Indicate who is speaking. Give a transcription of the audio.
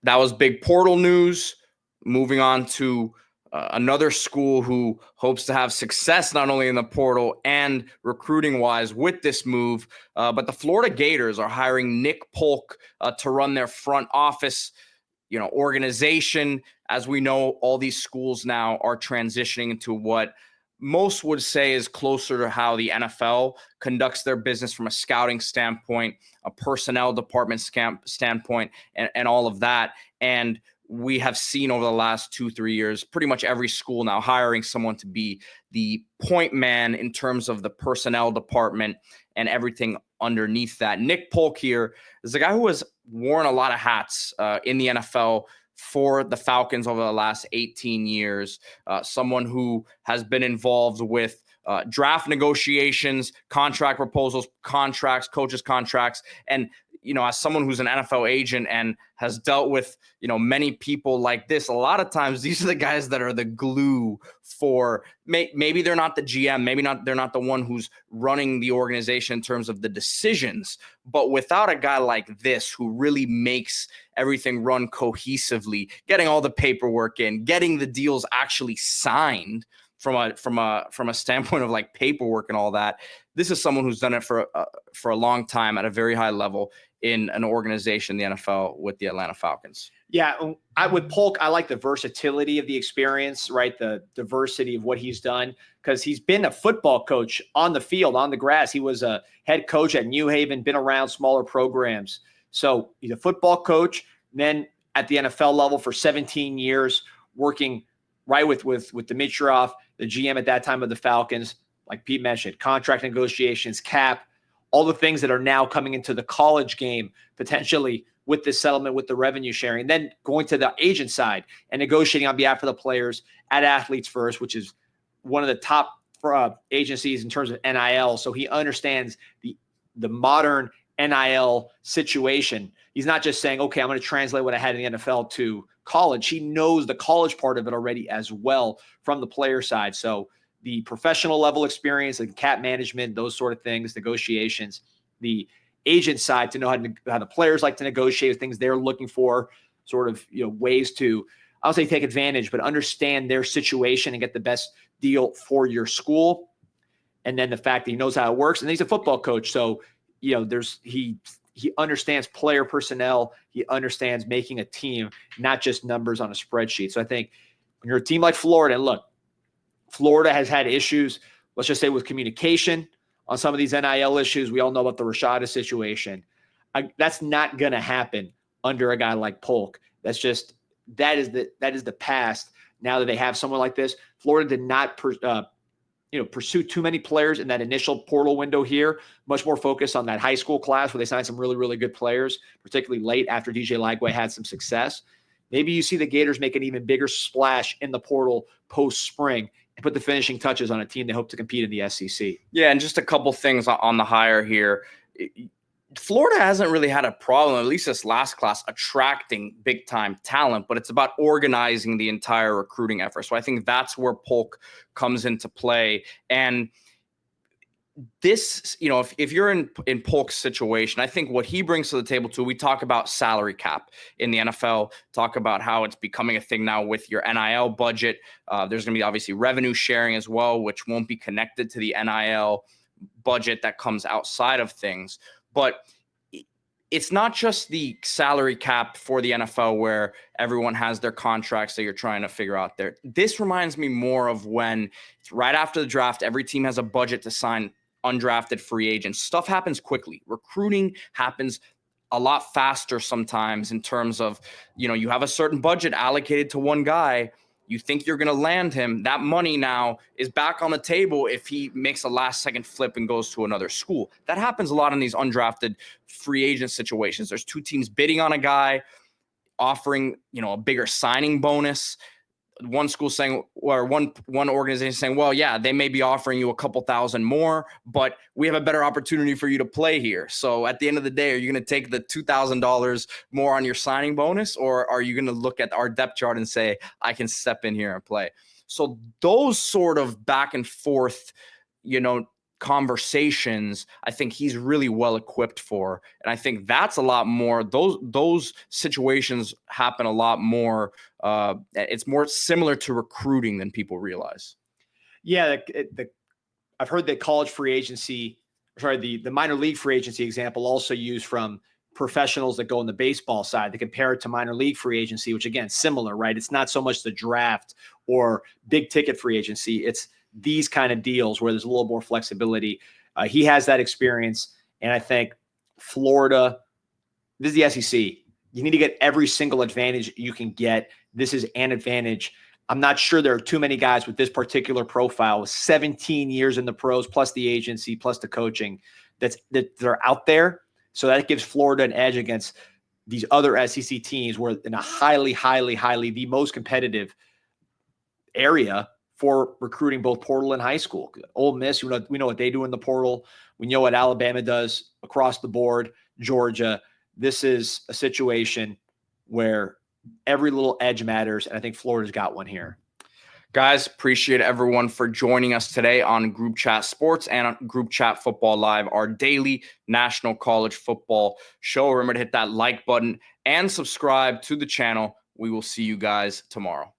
Speaker 1: that was big portal news. Moving on to another school who hopes to have success not only in the portal and recruiting wise with this move, but the Florida Gators are hiring Nick Polk to run their front office, organization. As we know, all these schools now are transitioning into what most would say is closer to how the NFL conducts their business from a scouting standpoint, a personnel department standpoint, and all of that. And we have seen over the last 2-3 years, pretty much every school now hiring someone to be the point man in terms of the personnel department and everything underneath that. Nick Polk here is a guy who has worn a lot of hats in the NFL for the Falcons over the last 18 years, someone who has been involved with draft negotiations, contract proposals, contracts, coaches' contracts, and as someone who's an NFL agent and has dealt with, many people like this, a lot of times these are the guys that are the glue for maybe they're not the GM, they're not the one who's running the organization in terms of the decisions, but without a guy like this who really makes everything run cohesively, getting all the paperwork in, getting the deals actually signed from a standpoint of like paperwork and all that. This is someone who's done it for a long time at a very high level in an organization, the NFL, with the Atlanta Falcons.
Speaker 2: Yeah, with Polk, I like the versatility of the experience, right? The diversity of what he's done, because he's been a football coach on the field, on the grass. He was a head coach at New Haven, been around smaller programs. So he's a football coach, then at the NFL level for 17 years, working right with Dimitroff, the GM at that time of the Falcons, like Pete mentioned, contract negotiations, cap, all the things that are now coming into the college game, potentially with this settlement, with the revenue sharing, then going to the agent side and negotiating on behalf of the players at Athletes First, which is one of the top agencies in terms of NIL. So he understands the modern NIL situation. He's not just saying, okay, I'm going to translate what I had in the NFL to college. He knows the college part of it already as well from the player side. So the professional level experience, like cap management, those sort of things, negotiations, the agent side to know how the players like to negotiate things they're looking for, sort of ways to, I'll say take advantage, but understand their situation and get the best deal for your school. And then the fact that he knows how it works, and he's a football coach, so he understands player personnel, he understands making a team, not just numbers on a spreadsheet. So I think when you're a team like Florida, and look, Florida has had issues, let's just say with communication on some of these NIL issues. We all know about the Rashada situation. That's not going to happen under a guy like Polk. That is the past. Now that they have someone like this, Florida did not pursue too many players in that initial portal window here. Much more focused on that high school class where they signed some really, really good players, particularly late after DJ Lagway had some success. Maybe you see the Gators make an even bigger splash in the portal post-spring and put the finishing touches on a team they hope to compete in the SEC.
Speaker 1: Yeah, and just a couple things on the hire here. Florida hasn't really had a problem, at least this last class, attracting big-time talent, but it's about organizing the entire recruiting effort. So I think that's where Polk comes into play. And this, if you're in Polk's situation, I think what he brings to the table too, we talk about salary cap in the NFL, talk about how it's becoming a thing now with your NIL budget. There's going to be obviously revenue sharing as well, which won't be connected to the NIL budget that comes outside of things. But it's not just the salary cap for the NFL where everyone has their contracts that you're trying to figure out there. This reminds me more of when it's right after the draft, every team has a budget to sign undrafted free agents. Stuff happens quickly. Recruiting happens a lot faster sometimes in terms of, you have a certain budget allocated to one guy. You think you're going to land him. That money now is back on the table if he makes a last-second flip and goes to another school. That happens a lot in these undrafted free agent situations. There's two teams bidding on a guy, offering, a bigger signing bonus. One school saying, or one organization saying, well, yeah, they may be offering you a couple thousand more, but we have a better opportunity for you to play here. So at the end of the day, are you going to take the $2,000 more on your signing bonus, or are you going to look at our depth chart and say, I can step in here and play? So those sort of back and forth, conversations, I think he's really well equipped for. And I think that's a lot more, those situations happen a lot more. It's more similar to recruiting than people realize.
Speaker 2: Yeah, I've heard that college free agency, the minor league free agency example also used from professionals that go on the baseball side. They compare it to minor league free agency, which again, similar, right? It's not so much the draft or big ticket free agency. It's these kind of deals where there's a little more flexibility. He has that experience. And I think Florida, this is the SEC. You need to get every single advantage you can get. This is an advantage. I'm not sure there are too many guys with this particular profile with 17 years in the pros, plus the agency, plus the coaching that are out there. So that gives Florida an edge against these other SEC teams where in a highly, the most competitive area for recruiting both portal and high school. Ole Miss, we know what they do in the portal. We know what Alabama does across the board, Georgia. This is a situation where every little edge matters, and I think Florida's got one here.
Speaker 1: Guys, appreciate everyone for joining us today on Group Chat Sports and on Group Chat Football Live, our daily national college football show. Remember to hit that like button and subscribe to the channel. We will see you guys tomorrow.